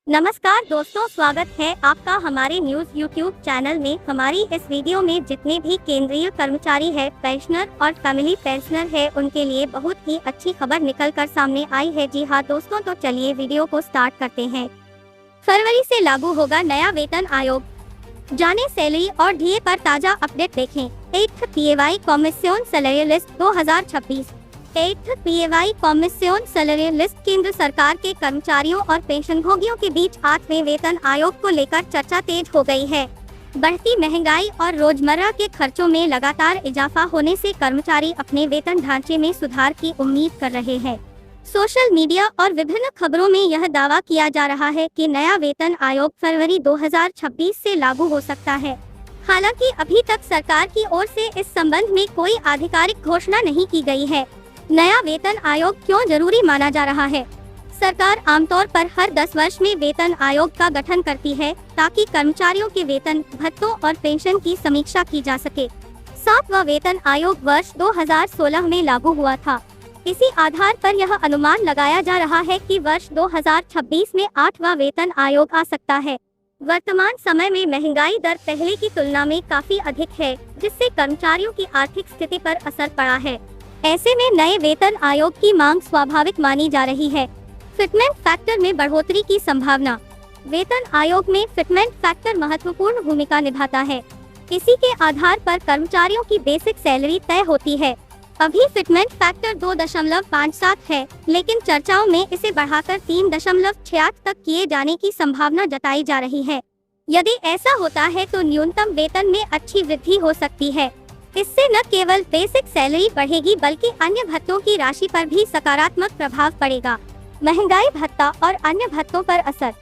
नमस्कार दोस्तों, स्वागत है आपका हमारे न्यूज यूट्यूब चैनल में। हमारी इस वीडियो में जितने भी केंद्रीय कर्मचारी है, पेंशनर और फैमिली पेंशनर है, उनके लिए बहुत ही अच्छी खबर निकल कर सामने आई है। जी हाँ दोस्तों, तो चलिए वीडियो को स्टार्ट करते हैं। फरवरी से लागू होगा नया वेतन आयोग, जाने सैलरी और डीए पर ताजा अपडेट देखें। 8th PAY commission salary list 2026। 8th PAY commission salary list केंद्र सरकार के कर्मचारियों और पेंशनभोगियों के बीच 8वें वेतन आयोग को लेकर चर्चा तेज हो गई है। बढ़ती महंगाई और रोजमर्रा के खर्चों में लगातार इजाफा होने से कर्मचारी अपने वेतन ढांचे में सुधार की उम्मीद कर रहे हैं। सोशल मीडिया और विभिन्न खबरों में यह दावा किया जा रहा है कि नया वेतन आयोग फरवरी 2026 से लागू हो सकता है। हालांकि अभी तक सरकार की ओर से इस संबंध में कोई आधिकारिक घोषणा नहीं की गई है। नया वेतन आयोग क्यों जरूरी माना जा रहा है? सरकार आमतौर पर हर 10 वर्ष में वेतन आयोग का गठन करती है ताकि कर्मचारियों के वेतन, भत्तों और पेंशन की समीक्षा की जा सके। 7वां वेतन आयोग वर्ष 2016 में लागू हुआ था। इसी आधार पर यह अनुमान लगाया जा रहा है कि वर्ष 2026 में 8वां वेतन आयोग आ सकता है। वर्तमान समय में महंगाई दर पहले की तुलना में काफी अधिक है, जिससे कर्मचारियों की आर्थिक स्थिति पर असर पड़ा है। ऐसे में नए वेतन आयोग की मांग स्वाभाविक मानी जा रही है। फिटमेंट फैक्टर में बढ़ोतरी की संभावना। वेतन आयोग में फिटमेंट फैक्टर महत्वपूर्ण भूमिका निभाता है। इसी के आधार पर कर्मचारियों की बेसिक सैलरी तय होती है। अभी फिटमेंट फैक्टर 2.57 है, लेकिन चर्चाओं में इसे बढ़ाकर 3.68 तक किए जाने की संभावना जताई जा रही है। यदि ऐसा होता है तो न्यूनतम वेतन में अच्छी वृद्धि हो सकती है। इससे न केवल बेसिक सैलरी बढ़ेगी बल्कि अन्य भत्तों की राशि पर भी सकारात्मक प्रभाव पड़ेगा। महंगाई भत्ता और अन्य भत्तों पर असर।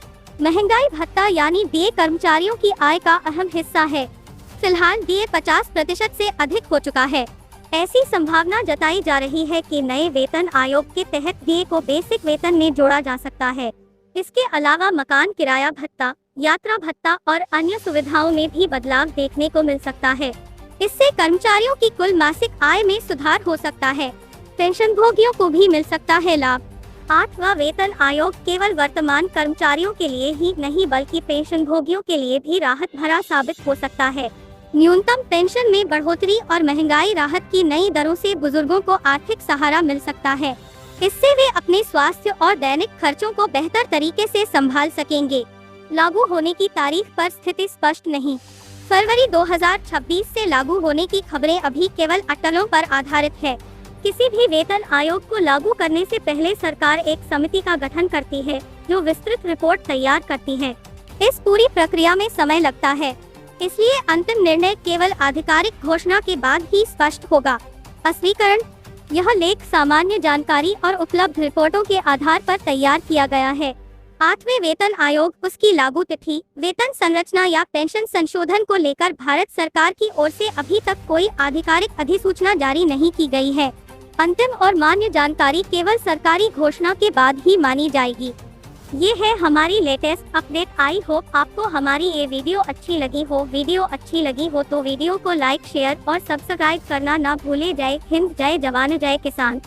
महंगाई भत्ता यानी डीए कर्मचारियों की आय का अहम हिस्सा है। फिलहाल डीए 50% से अधिक हो चुका है। ऐसी संभावना जताई जा रही है कि नए वेतन आयोग के तहत डीए को बेसिक वेतन में जोड़ा जा सकता है। इसके अलावा मकान किराया भत्ता, यात्रा भत्ता और अन्य सुविधाओं में भी बदलाव देखने को मिल सकता है। इससे कर्मचारियों की कुल मासिक आय में सुधार हो सकता है। पेंशनभोगियों को भी मिल सकता है लाभ। 8वां वेतन आयोग केवल वर्तमान कर्मचारियों के लिए ही नहीं बल्कि पेंशनभोगियों के लिए भी राहत भरा साबित हो सकता है। न्यूनतम पेंशन में बढ़ोतरी और महंगाई राहत की नई दरों से बुजुर्गों को आर्थिक सहारा मिल सकता है। इससे वे अपने स्वास्थ्य और दैनिक खर्चों को बेहतर तरीके से संभाल सकेंगे। लागू होने की तारीख पर स्थिति स्पष्ट नहीं। फरवरी 2026 से लागू होने की खबरें अभी केवल अटकलों पर आधारित है। किसी भी वेतन आयोग को लागू करने से पहले सरकार एक समिति का गठन करती है जो विस्तृत रिपोर्ट तैयार करती है। इस पूरी प्रक्रिया में समय लगता है, इसलिए अंतिम निर्णय केवल आधिकारिक घोषणा के बाद ही स्पष्ट होगा। स्पष्टीकरण: यह लेख सामान्य जानकारी और उपलब्ध रिपोर्टों के आधार पर तैयार किया गया है। 8वें वेतन आयोग, उसकी लागू तिथि, वेतन संरचना या पेंशन संशोधन को लेकर भारत सरकार की ओर से अभी तक कोई आधिकारिक अधिसूचना जारी नहीं की गई है। अंतिम और मान्य जानकारी केवल सरकारी घोषणा के बाद ही मानी जाएगी। ये है हमारी लेटेस्ट अपडेट। आई होप आपको हमारी ये वीडियो अच्छी लगी हो। वीडियो अच्छी लगी हो तो वीडियो को लाइक, शेयर और सब्सक्राइब करना ना भूले। जय हिंद, जय जवान, जय किसान।